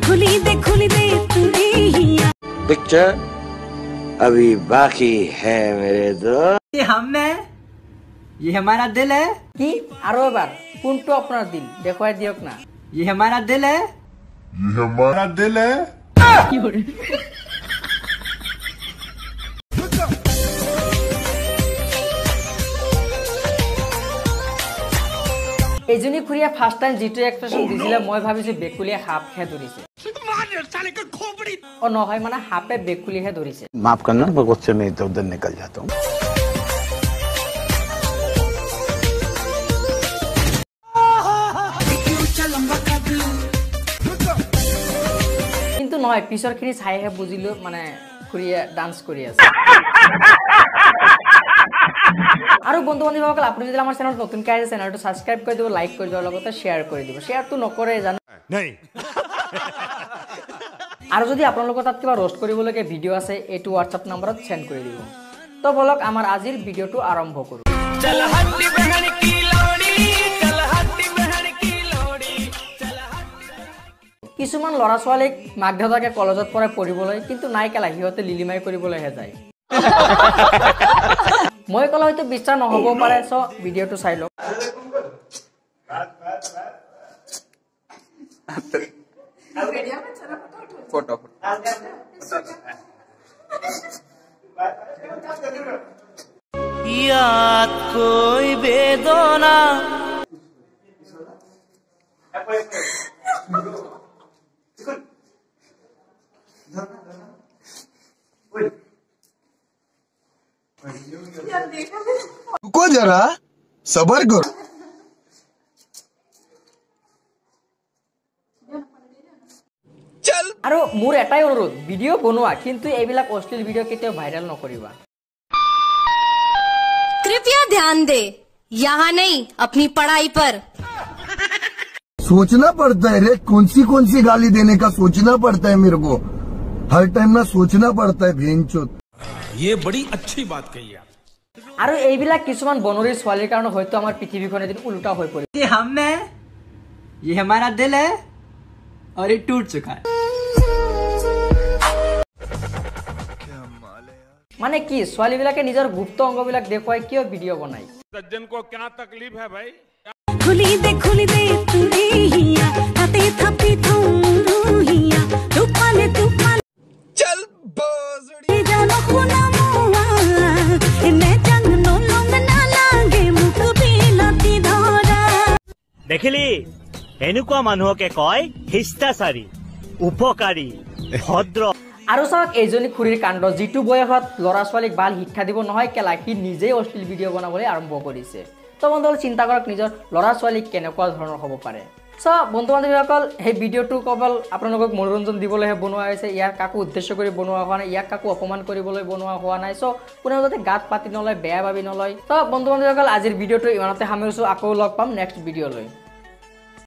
खुली दे तुरी हिया। पिक्चर अभी बाकी है मेरे दोस्त। ये हम है, ये हमारा दिल है। কি আরো এবার কোনটো আপনার দিল দেখাই দিওক না। ये हमारा दिल है। ये हमारा दिल है। এজনী খুৰিয়া ফাৰ্স্ট টাইম জিটো এক্সপ্ৰেশন দিছিলে মই ভাবিছো বেকুলিয়ে সাপ খে ধৰিছে ও নহয় মানে সাপে বেকুলিহে ধৰিছে। माफ करना मैं गुस्से में इधर उधर निकल जाता हूँ। কিন্তু নহয় পিছৰ খিনি চাইহে বুজিলো মানে খুৰিয়া ডান্স কৰি আছে। আৰু বন্ধু বান্ধৱীসকল আপুনি যদি আমাৰ চেনেলত নতুনকৈ আহিছে চেনেলটো সাবস্ক্ৰাইব কৰি দিব, লাইক কৰি দিব, লগতে শেয়াৰ কৰি দিব। শেয়াৰটো নকৰে জানো नहीं। আৰু যদি আপোনালোকৰ তাত কিবা ৰোষ্ট কৰিবলগীয়া ভিডিঅ' আছে এইটো হোৱাটছআপ নম্বৰত সেন্ড কৰি দিব। তো বলক আমাৰ আজিৰ ভিডিঅ'টো আৰম্ভ কৰোঁ। কিছুমান ল'ৰা ছোৱালীক মাক দেউতাকে কলেজত পঢ়াই পঢ়িবলৈ কিন্তু নাই কেলা সিহঁতে লিলিমাই কৰিবলৈহে যায়। মই ক'লে হয়তো বিশ্বাস নহ'ব পাৰে, চ ভিডিঅ'টো চাই লওক। याद कोई बेदोना रुको जरा सबर करो। আৰু মোৰ এটাই অনুৰোধ ভিডিঅ' বনোৱা কিন্তু এইবিলাক অশ্লীল ভিডিঅ' কেতিয়াও ভাইৰেল নকৰিবা। कृपया ध्यान दे, यहाँ नहीं अपनी पढ़ाई पर। सोचना पड़ता है रे, कौन सी गाली देने का सोचना पड़ता है मेरे को, हर टाइम ना सोचना पड़ता है भेंचोद। ये बड़ी अच्छी बात कही आप। আৰু এইবিলাক কিছুমান বনৰীৰ ছোৱালীৰ কাৰণে হয়তো আমাৰ পৃথিৱীখন এদিন উল্টা হৈ পৰিব। ये हम है, ये हमारा दिल है और ये टूट चुका है। মানে কি ছোৱালীবিলাকে নিজৰ গুপ্ত অংগবিলাক দেখুৱাই কিয় ভিডিঅ' বনাই? सज्जन को क्या तकलीफ है भाई? खुली दे तुरी हिया। ताते थपी थुरू हिया। तूफान चल बाजड़ी जानो खुना मुआ। ने जंग नो लोंग ना लागे मुख बिलती धरा। দেখিলি এনেকুৱা মানুহকে কয় শিষ্টাচাৰী, উপকাৰী, ভদ্ৰ। আৰু চাওক এইজনী খুৰীৰ কাণ্ড, যিটো বয়সত ল'ৰা ছোৱালীক ভাল শিক্ষা দিব নহয় কেলা সি নিজেই অশ্লীল ভিডিঅ' বনাবলৈ আৰম্ভ কৰিছে। তো বন্ধুসকল চিন্তা কৰক নিজৰ ল'ৰা ছোৱালীক কেনেকুৱা ধৰণৰ হ'ব পাৰে। চ' বন্ধু বান্ধৱীসকল সেই ভিডিঅ'টো কেৱল আপোনালোকক মনোৰঞ্জন দিবলৈহে বনোৱা হৈছে, ইয়াক কাকো উদ্দেশ্য কৰি বনোৱা হোৱা নাই, ইয়াক কাকো অপমান কৰিবলৈ বনোৱা হোৱা নাই। চ' কোনেও যাতে গাত পাতি নলয়, বেয়া ভাবি নলয়। তো বন্ধু বান্ধৱীসকল আজিৰ ভিডিঅ'টো ইমানতে সামৰিছোঁ, আকৌ লগ পাম নেক্সট ভিডিঅ'লৈ।